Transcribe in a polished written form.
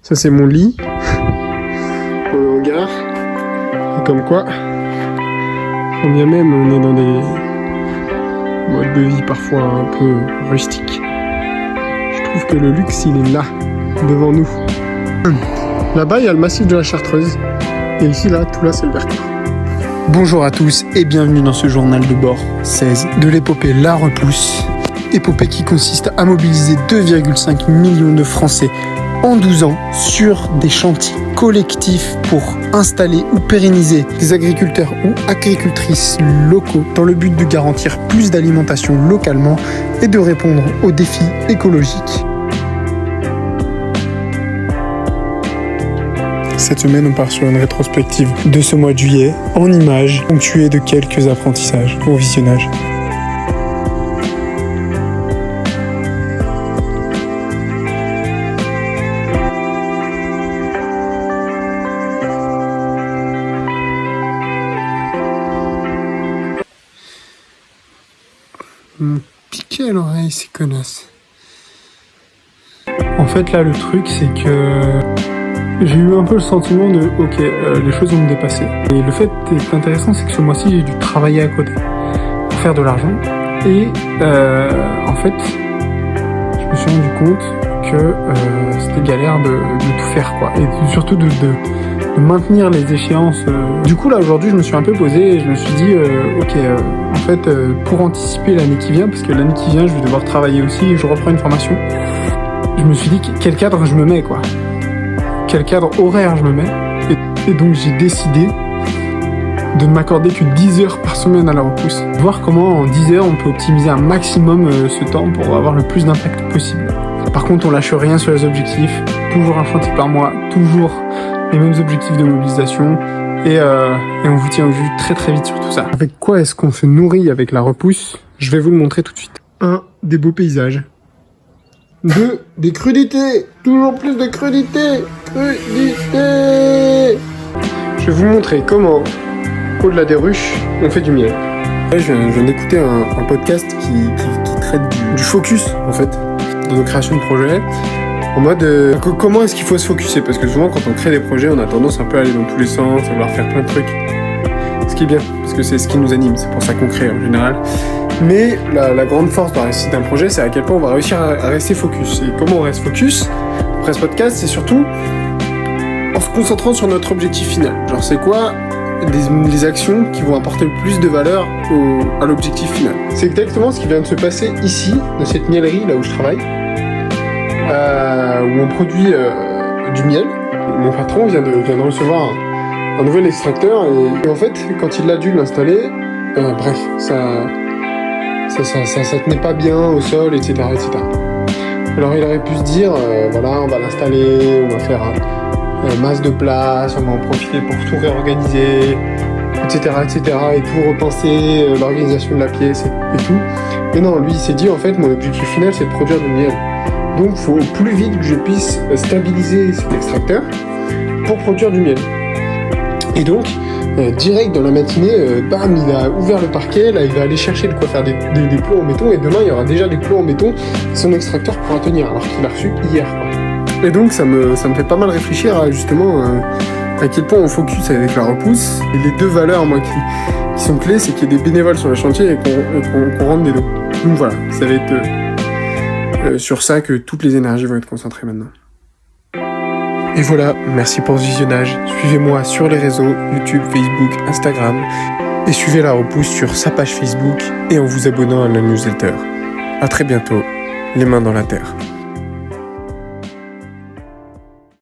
Ça c'est mon lit, mon hangar. Et comme quoi, quand bien même on est dans des modes de vie parfois un peu rustiques, je trouve que le luxe il est là, devant nous. Là-bas il y a le massif de la Chartreuse, et ici là, tout là c'est le Vercors. Bonjour à tous et bienvenue dans ce journal de bord 16 de l'épopée La Repousse. Épopée qui consiste à mobiliser 2,5 millions de Français en 12 ans sur des chantiers collectifs pour installer ou pérenniser des agriculteurs ou agricultrices locaux dans le but de garantir plus d'alimentation localement et de répondre aux défis écologiques. Cette semaine, on part sur une rétrospective de ce mois de juillet en images, ponctuée de quelques apprentissages au visionnage. Piqué à l'oreille, ces connasses. En fait, là, le truc, c'est que j'ai eu un peu le sentiment de les choses vont me dépasser. Et le fait qui est intéressant, c'est que ce mois-ci, j'ai dû travailler à côté pour faire de l'argent. Et en fait, je me suis rendu compte que c'était galère de tout faire, quoi. Et surtout de maintenir les échéances. Du coup, là, aujourd'hui, je me suis un peu posé et je me suis dit, en fait, pour anticiper l'année qui vient, parce que l'année qui vient, je vais devoir travailler aussi et je reprends une formation, je me suis dit quel cadre je me mets, quoi. Quel cadre horaire je me mets. Et donc, j'ai décidé de ne m'accorder que 10 heures par semaine à la repousse. Voir comment, en 10 heures, on peut optimiser un maximum ce temps pour avoir le plus d'impact possible. Par contre, on lâche rien sur les objectifs. Toujours un chantier par mois, toujours les mêmes objectifs de mobilisation. Et on vous tient au jus très très vite sur tout ça. Avec quoi est-ce qu'on se nourrit avec la repousse? Je vais vous le montrer tout de suite. 1. Des beaux paysages. 2. Des crudités. Toujours plus de crudités. Crudités. Je vais vous montrer comment, au-delà des ruches, on fait du miel. Là, je viens d'écouter un podcast qui traite du focus, en fait, de nos créations de projets. En mode, comment est-ce qu'il faut se focuser? Parce que souvent, quand on crée des projets, on a tendance un peu à aller dans tous les sens, à vouloir faire plein de trucs. Ce qui est bien, parce que c'est ce qui nous anime, c'est pour ça qu'on crée en général. Mais la grande force de la réussite d'un projet, c'est à quel point on va réussir à rester focus. Et comment on reste focus? Après ce podcast, c'est surtout en se concentrant sur notre objectif final. Genre, c'est quoi les actions qui vont apporter le plus de valeur à l'objectif final? C'est exactement ce qui vient de se passer ici, dans cette miellerie, là où je travaille. Où on produit du miel. Mon patron vient de recevoir un nouvel extracteur et en fait, quand il a dû l'installer, ça tenait pas bien au sol, etc. Alors il aurait pu se dire, on va l'installer, on va faire masse de place, on va en profiter pour tout réorganiser, etc. et tout repenser, l'organisation de la pièce et tout. Mais non, lui il s'est dit, en fait, mon objectif final c'est de produire du miel. Donc il faut plus vite que je puisse stabiliser cet extracteur pour produire du miel. Et donc, direct dans la matinée, il a ouvert le parquet, là il va aller chercher de quoi faire des plots en béton, et demain il y aura déjà des plots en béton, son extracteur pourra tenir, alors qu'il l'a reçu hier, quoi. Et donc ça me fait pas mal réfléchir à justement à quel point on focus avec la repousse. Et les deux valeurs moi qui sont clés, c'est qu'il y ait des bénévoles sur le chantier et qu'on rentre des deux. Donc voilà, ça va être sur ça que toutes les énergies vont être concentrées maintenant. Et voilà, merci pour ce visionnage. Suivez-moi sur les réseaux YouTube, Facebook, Instagram. Et suivez La Repousse sur sa page Facebook et en vous abonnant à la newsletter. À très bientôt, les mains dans la terre.